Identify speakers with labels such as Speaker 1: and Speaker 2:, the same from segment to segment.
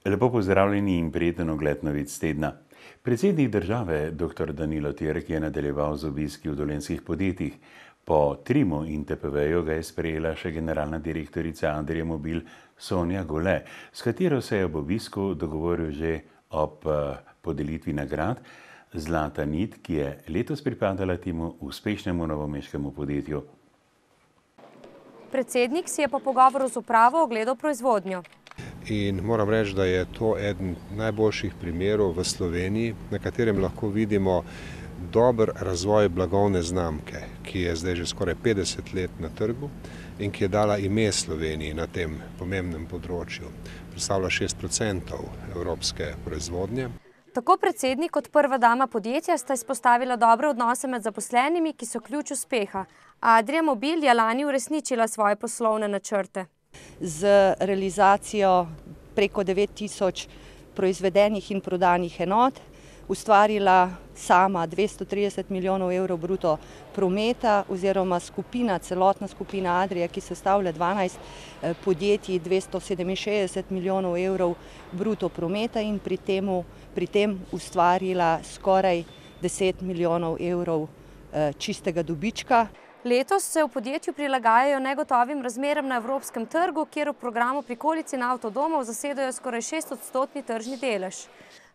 Speaker 1: Lepo pozdravljeni in prijeten ogled novic tedna. Predsednik države dr. Danilo Türk je nadaljeval z obiski v dolenjskih podjetjih. Po Trimu in TPV-ju ga je sprejela še generalna direktorica Adrie Mobil Sonja Gole, s katero se je ob obisku dogovoril že ob podelitvi nagrad Zlata nit, ki je letos pripadala temu uspešnemu novomeškemu podjetju.
Speaker 2: Predsednik si je po pogovoru z upravo ogledal proizvodnjo.
Speaker 3: In moram reči, da je to eden najboljših primerov v Sloveniji, na katerem lahko vidimo dober razvoj blagovne znamke, ki je zdaj že skoraj 50 let na trgu in ki je dala ime Sloveniji na tem pomembnem področju. Predstavlja 6% evropske proizvodnje.
Speaker 2: Tako predsednik kot prva dama podjetja sta izpostavila dobre odnose med zaposlenimi, ki so ključ uspeha. Adria Mobil je lani uresničila svoje poslovne načrte.
Speaker 4: Z realizacijo preko 9000 proizvedenih in prodanih enot, ustvarila sama 230 milijonov evrov bruto prometa oziroma celotna skupina Adria, ki sestavlja 12 podjetij, 267 milijonov evrov bruto prometa in pri tem ustvarila skoraj 10 milijonov evrov čistega dobička.
Speaker 2: Letos se v podjetju prilagajajo negotovim razmeram na evropskem trgu, kjer v programu Prikolici na avtodomov zasedajo skoraj 6% tržni delež.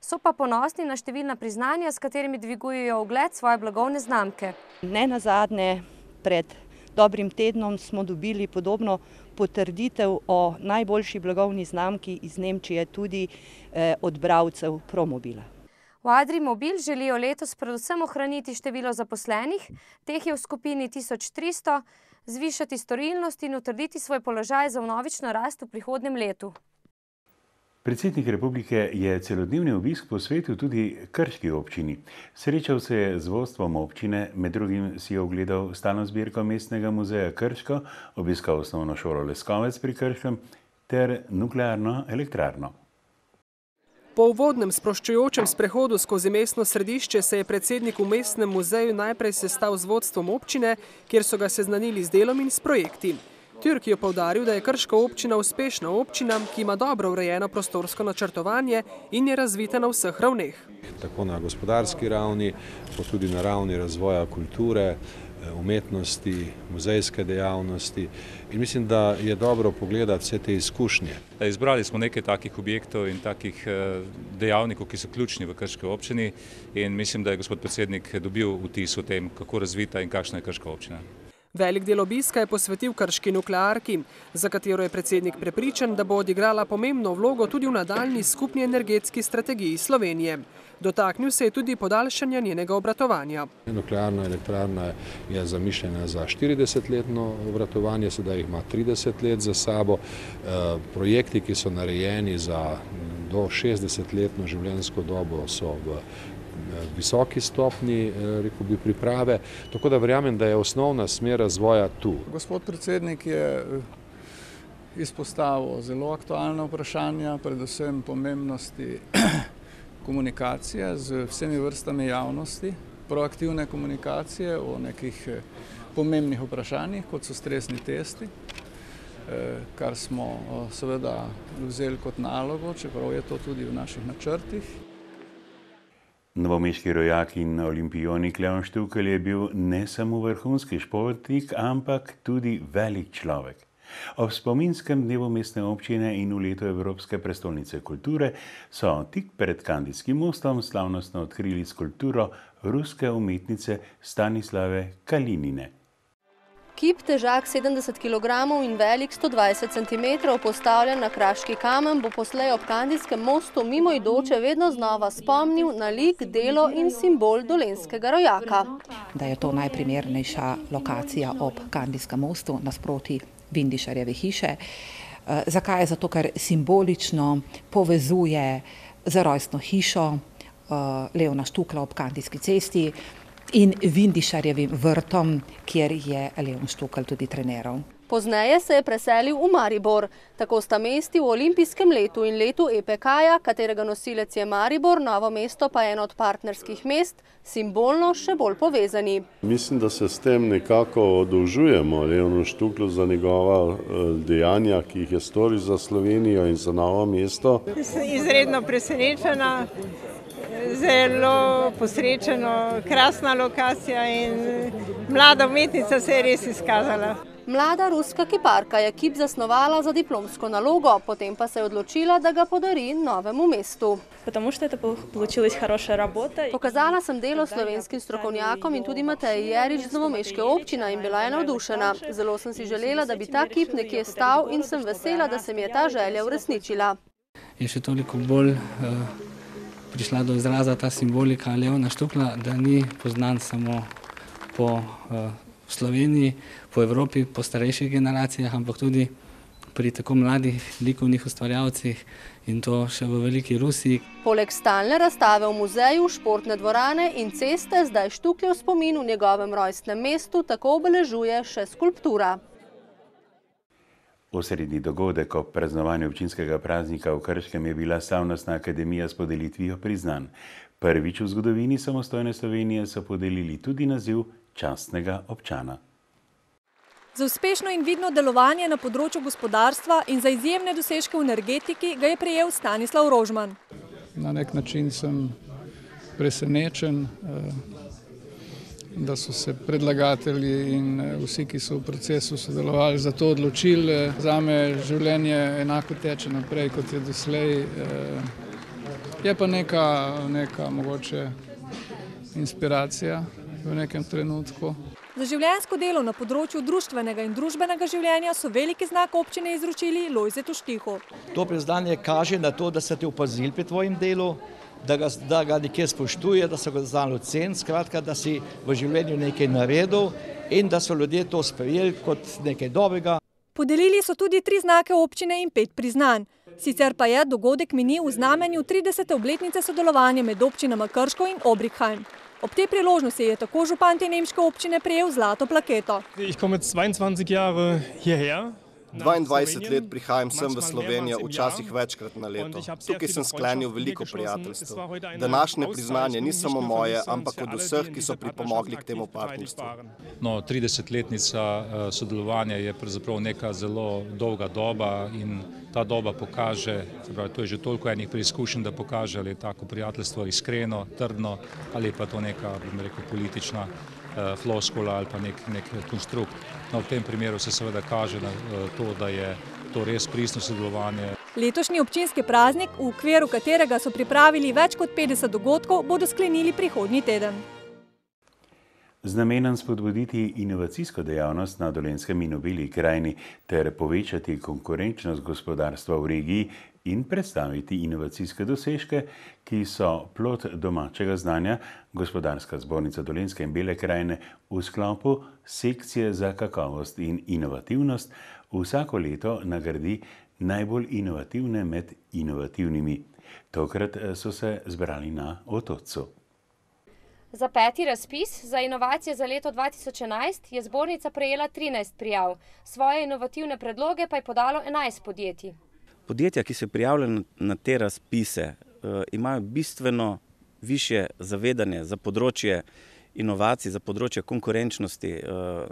Speaker 2: So pa ponosni na številna priznanja, s katerimi dvigujejo ugled svoje blagovne znamke.
Speaker 4: Nenazadnje pred dobrim tednom smo dobili podobno potrditev o najboljši blagovni znamki iz Nemčije tudi od bralcev Promobila.
Speaker 2: V Adrii Mobil želijo letos predvsem ohraniti število zaposlenih, teh je v skupini 1300, zvišati storilnost in utrditi svoj položaj za vnovično rast v prihodnjem letu.
Speaker 1: Predsednik republike je celodnevni obisk posvetil tudi krški občini. Srečal se je z vodstvom občine, med drugim si je ogledal stalno zbirko Mestnega muzeja Krško, obiskal osnovno šolo Leskovec pri Krškem ter nuklearno elektrarno.
Speaker 5: Po uvodnem sproščujočem sprehodu skozi mestno središče se je predsednik v Mestnem muzeju najprej sestal z vodstvom občine, kjer so ga seznanili z delom in s projekti. Türk je poudaril, da je Krška občina uspešna občina, ki ima dobro urejeno prostorsko načrtovanje in je razvita na vseh ravneh.
Speaker 3: Tako na gospodarski ravni, kot tudi na ravni razvoja kulture, umetnosti, muzejske dejavnosti. In mislim, da je dobro pogledati vse te izkušnje.
Speaker 6: Izbrali smo nekaj takih objektov in takih dejavnikov, ki so ključni v Krški občini in mislim, da je gospod predsednik dobil vtis o tem, kako razvita in kakšna je Krška občina.
Speaker 5: Velik del obiska je posvetil krški nuklearki, za katero je predsednik prepričan, da bo odigrala pomembno vlogo tudi v nadaljnji skupni energetski strategiji Slovenije. Dotaknil se je tudi podaljšanja njenega obratovanja.
Speaker 3: Nuklearna elektrarna je zamišljena za 40-letno obratovanje, sedaj jih ima 30 let za sabo. Projekti, ki so narejeni za do 60-letno življenjsko dobo, so v visoki stopni, rekel bi, priprave, tako da verjamem, da je osnovna smer razvoja tu.
Speaker 7: Gospod predsednik je izpostavil zelo aktualna vprašanja, predvsem pomembnosti komunikacije z vsemi vrstami javnosti, proaktivne komunikacije o nekih pomembnih vprašanjih, kot so stresni testi, kar smo seveda vzeli kot nalogo, čeprav je to tudi v naših načrtih.
Speaker 1: Novomeški rojak in olimpijonik Leon Štukelj je bil ne samo vrhunski športnik, ampak tudi velik človek. Ob spominskem dnevu mestne občine in v letu Evropske prestolnice kulture so tik pred Kandijskim mostom slavnostno odkrili skulpturo ruske umetnice Stanislave Kalinine.
Speaker 8: Kip, težak 70 kg in velik 120 cm, postavljen na kraški kamen, bo poslej ob Kandijskem mostu mimoidoče vedno znova spomnil na lik, delo in simbol dolenjskega rojaka.
Speaker 9: Da je to najprimernejša lokacija ob Kandijskem mostu nasproti Vindišarjeve hiše. Zakaj? Zato, ker simbolično povezuje z rojstno hišo Leona Štukla ob Kandijski cesti in Vindišarjevim vrtom, kjer je Leon Štukelj tudi treniral.
Speaker 8: Pozneje se je preselil v Maribor. Tako sta mesti v olimpijskem letu in letu EPK-ja, katerega nosilec je Maribor, Novo mesto pa je eno od partnerskih mest, simbolno še bolj povezani.
Speaker 10: Mislim, da se s tem nekako oddolžujemo Leonu Štuklu za njegova dejanja, ki jih je storil za Slovenijo in za Novo mesto.
Speaker 11: Sem izredno presenečena, zelo posrečeno, krasna lokacija in mlada umetnica se je res izkazala.
Speaker 8: Mlada ruska kiparka je kip zasnovala za diplomsko nalogo, potem pa se je odločila, da ga podari Novemu mestu. Pokazala sem delo slovenskim strokovnjakom in tudi Mateji Jerič z novomeške občine in bila je navdušena. Zelo sem si želela, da bi ta kip nekje stal in sem vesela, da se mi je ta želja uresničila.
Speaker 12: Je še toliko bolj prišla do izraza ta simbolika Leona Štukla, da ni poznan samo po Sloveniji, po Evropi, po starejših generacijah, ampak tudi pri tako mladih likovnih ustvarjalcih in to še v veliki Rusiji.
Speaker 8: Poleg stalne razstave v muzeju, športne dvorane in ceste zdaj Štukljev spomin v njegovem rojstnem mestu tako obeležuje še skulptura.
Speaker 1: Osrednji dogodek ob praznovanju občinskega praznika v Krškem je bila slavnostna akademija s podelitvijo priznanj. Prvič v zgodovini samostojne Slovenije so podelili tudi naziv častnega občana.
Speaker 13: Za uspešno in vidno delovanje na področju gospodarstva in za izjemne dosežke v energetiki ga je prejel Stanislav Rožman.
Speaker 7: Na nek način sem presenečen, da so se predlagatelji in vsi, ki so v procesu sodelovali, za to odločili. Zame življenje enako teče naprej, kot je doslej. Je pa neka mogoče inspiracija v nekem trenutku.
Speaker 13: Za življenjsko delo na področju društvenega in družbenega življenja so veliki znak občine izročili Lojzetu Štihu.
Speaker 14: To priznanje kaže na to, da so te opazili pri tvojem delu, da ga nekje spoštuje, da so ga znali oceniti, skratka, da si v življenju nekaj naredil in da so ljudje to sprejeli kot nekaj dobrega.
Speaker 13: Podelili so tudi 3 znake občine in 5 priznanj. Sicer pa je dogodek minil v znamenju 30. obletnice sodelovanja med občinama Krško in Obrichheim. Ob tej priložnosti je tako župan te nemške občine prejel zlato plaketo.
Speaker 15: Ich komme 22 Jahre hierher.
Speaker 16: 22 let prihajam sem v Slovenijo, včasih večkrat na leto. Tukaj sem sklenil veliko prijateljstv. Današnje priznanje ni samo moje, ampak od vseh, ki so pripomogli k temu partnerstvu.
Speaker 6: No, 30-letnica sodelovanja je pravzaprav neka zelo dolga doba in ta doba pokaže, to je že toliko enih preizkušenj, da pokaže, ali je tako prijateljstvo iskreno, trdno, ali pa to neka, bom rekel, politična floskula ali pa nek konstrukt. No, v tem primeru se seveda kaže na to, da je to res pristno sodelovanje.
Speaker 13: Letošnji občinski praznik, v okviru katerega so pripravili več kot 50 dogodkov, bodo sklenili prihodnji teden.
Speaker 1: Z namenom spodbuditi inovacijsko dejavnost na Dolenjskem in v Beli krajini ter povečati konkurenčnost gospodarstva v regiji in predstaviti inovacijske dosežke, ki so plod domačega znanja, Gospodarska zbornica Dolenjske in Bele krajine v sklopu sekcije za kakovost in inovativnost vsako leto nagradi najbolj inovativne med inovativnimi. Tokrat so se zbrali na Otočcu.
Speaker 2: Za 5. razpis za inovacije za leto 2011 je zbornica prejela 13 prijav. Svoje inovativne predloge pa je podalo 11 podjetij.
Speaker 17: Podjetja, ki se prijavljajo na te razpise, imajo bistveno višje zavedanje za področje inovacij, za področje konkurenčnosti,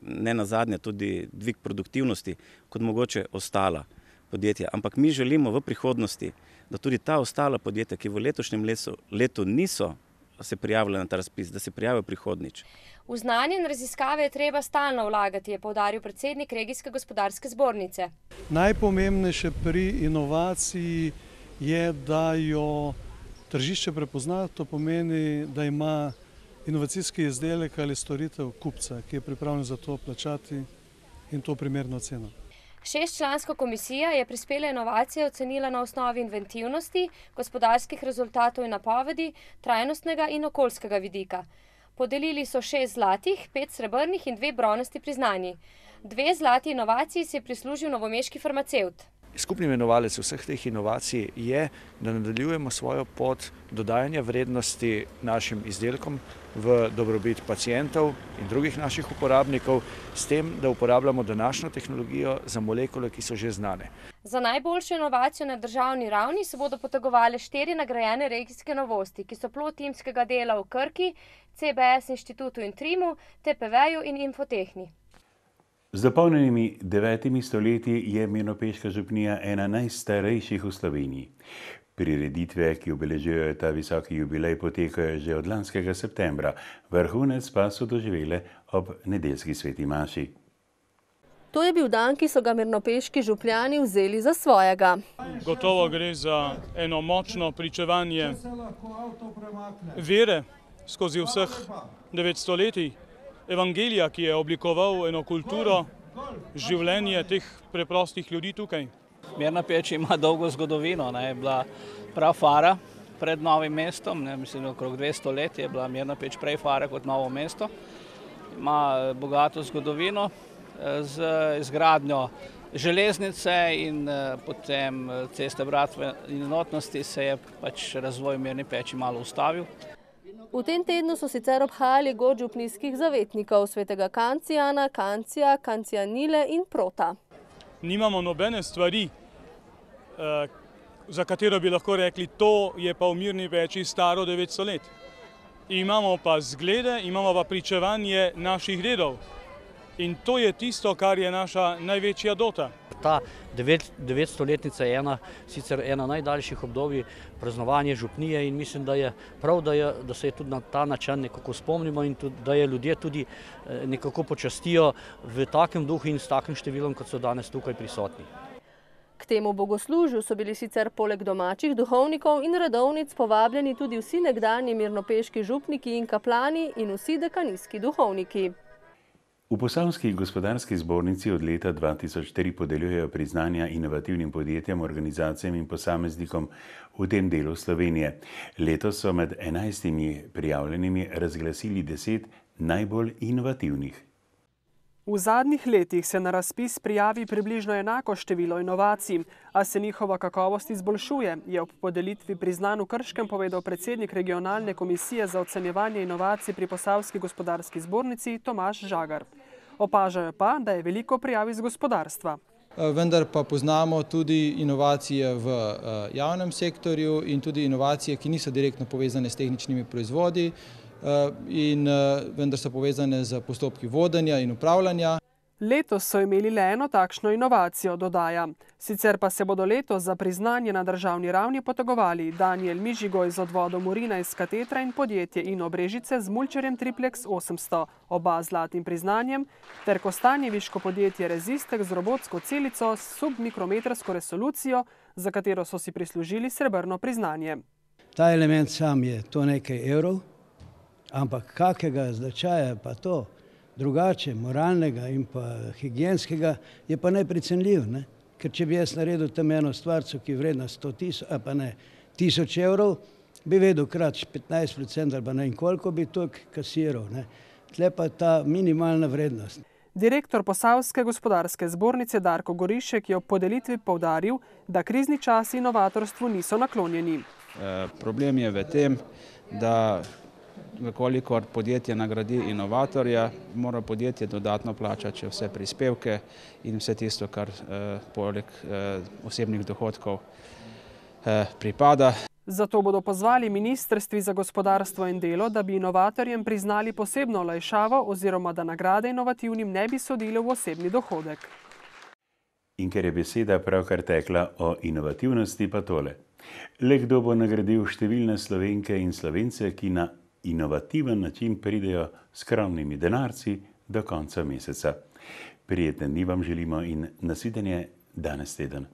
Speaker 17: ne nazadnje tudi dvig produktivnosti, kot mogoče ostala podjetja. Ampak mi želimo v prihodnosti, da tudi ta ostala podjetja, ki v letošnjem letu niso se prijavili na ta razpis, da se prijavijo prihodnjič.
Speaker 2: V znanje in raziskave je treba stalno vlagati, je poudaril predsednik Regijske gospodarske zbornice.
Speaker 18: Najpomembnejše pri inovaciji je, da jo tržišče prepozna, to pomeni, da ima inovacijski izdelek ali storitev kupca, ki je pripravljen za to plačati in to primerno ceno.
Speaker 2: 6-članska komisija je prispele inovacije ocenila na osnovi inventivnosti, gospodarskih rezultatov in napovedi, trajnostnega in okoljskega vidika. Podelili so 6 zlatih, 5 srebrnih in 2 bronasti priznanji. 2 zlati inovaciji si je prislužil novomeški farmacevt.
Speaker 14: Skupni imenovalec vseh teh inovacij je, da nadaljujemo svojo pot dodajanja vrednosti našim izdelkom v dobrobit pacientov in drugih naših uporabnikov, s tem, da uporabljamo današnjo tehnologijo za molekule, ki so že znane.
Speaker 2: Za najboljšo inovacijo na državni ravni se bodo potegovale 4 nagrajene regijske novosti, ki so plod timskega dela v Krki, CBS inštitutu in Trimu, TPV-ju in Infotehni.
Speaker 1: Z dopolnjenimi 9 stoletji je Mirnopeška župnija ena najstarejših v Sloveniji. Prireditve, ki obeležujejo ta visoki jubilej, potekajo že od lanskega septembra, vrhunec pa so doživele ob nedeljski sveti maši.
Speaker 8: To je bil dan, ki so ga mirnopeški župljani vzeli za svojega.
Speaker 15: Gotovo gre za eno močno pričevanje vere skozi vseh 9 stoletij, evangelija, ki je oblikoval eno kulturo, življenje teh preprostih ljudi tukaj.
Speaker 19: Mirna Peč ima dolgo zgodovino, je bila prav fara pred Novim mestom, mislim, okrog 200 let je bila Mirna Peč prej fara kot Novo mesto. Ima bogato zgodovino z izgradnjo železnice in potem ceste Bratve in Enotnosti se je pač razvoj v Mirni Peči malo ustavil.
Speaker 8: V tem tednu so sicer obhajali gor župnijskih zavetnikov, svetega Kancijana, Kancija, Kancijanile in Prota.
Speaker 15: Nimamo nobene stvari, za katero bi lahko rekli, to je pa v Mirni Peči staro 900 let. Imamo pa zglede, imamo pa pričevanje naših dedov. In to je tisto, kar je naša največja dota.
Speaker 20: Ta 900-letnica je sicer ena najdaljših obdobij praznovanja župnije in mislim, da je prav, da se je tudi na ta način nekako spomnimo in tudi, da je ljudje tudi nekako počastijo v takem duhu in s takim številom, kot so danes tukaj prisotni.
Speaker 8: K temu bogoslužju so bili sicer poleg domačih duhovnikov in redovnic povabljeni tudi vsi nekdanji mirnopeški župniki in kaplani in vsi dekanijski duhovniki.
Speaker 1: V Posavski gospodarski zbornici od leta 2003 podeljujejo priznanja inovativnim podjetjem, organizacijam in posameznikom v tem delu Slovenije. Letos so med 11 prijavljenimi razglasili 10 najbolj inovativnih.
Speaker 5: V zadnjih letih se na razpis prijavi približno enako število inovacij, a se njihova kakovost izboljšuje, je ob podelitvi priznanj v Krškem povedal predsednik regionalne komisije za ocenjevanje inovacij pri Posavski gospodarski zbornici Tomaž Žagar. Opažajo pa, da je veliko prijav iz gospodarstva.
Speaker 21: Vendar pa poznamo tudi inovacije v javnem sektorju in tudi inovacije, ki niso direktno povezane s tehničnimi proizvodi, vendar so povezane z postopki vodenja in upravljanja.
Speaker 5: Letos so imeli le eno takšno inovacijo, dodaja. Sicer pa se bodo letos za priznanje na državni ravni potegovali Danijel Mižigoj z odvodom urina iz katetra in podjetje Ino Brežice z mulčerjem Triplex 800, oba z zlatim priznanjem, ter kostanjeviško podjetje Rezistek z robotsko celico s submikrometrsko resolucijo, za katero so si prislužili srebrno priznanje.
Speaker 22: Ta element sam je to nekaj evrov, ampak kakega značaja pa to? Drugače, moralnega in pa higienskega, je pa neprecenljiv. Ker če bi jaz naredil tam eno stvarco, ki je vredna 100 000, pa ne 1000 evrov, bi vedel krat 15% ali pa ne in koliko bi to kasiral. Tle pa ta minimalna vrednost.
Speaker 5: Direktor Posavske gospodarske zbornice Darko Gorišek je ob podelitvi poudaril, da krizni časi inovatorstvu niso naklonjeni.
Speaker 23: Problem je v tem, da kolikor podjetje nagradi inovatorja, mora podjetje dodatno plačati vse prispevke in vse tisto, kar poleg osebnih dohodkov pripada.
Speaker 5: Zato bodo pozvali ministrstvi za gospodarstvo in delo, da bi inovatorjem priznali posebno olajšavo oziroma da nagrade inovativnim ne bi sodile v osebni dohodek.
Speaker 1: In ker je beseda pravkar tekla o inovativnosti, pa tole. Le kdo bo nagradil številne Slovenke in Slovence, ki na inovativen način pridejo s skromnimi denarci do konca meseca. Prijeten dni vam želimo in nasvidenje danes teden.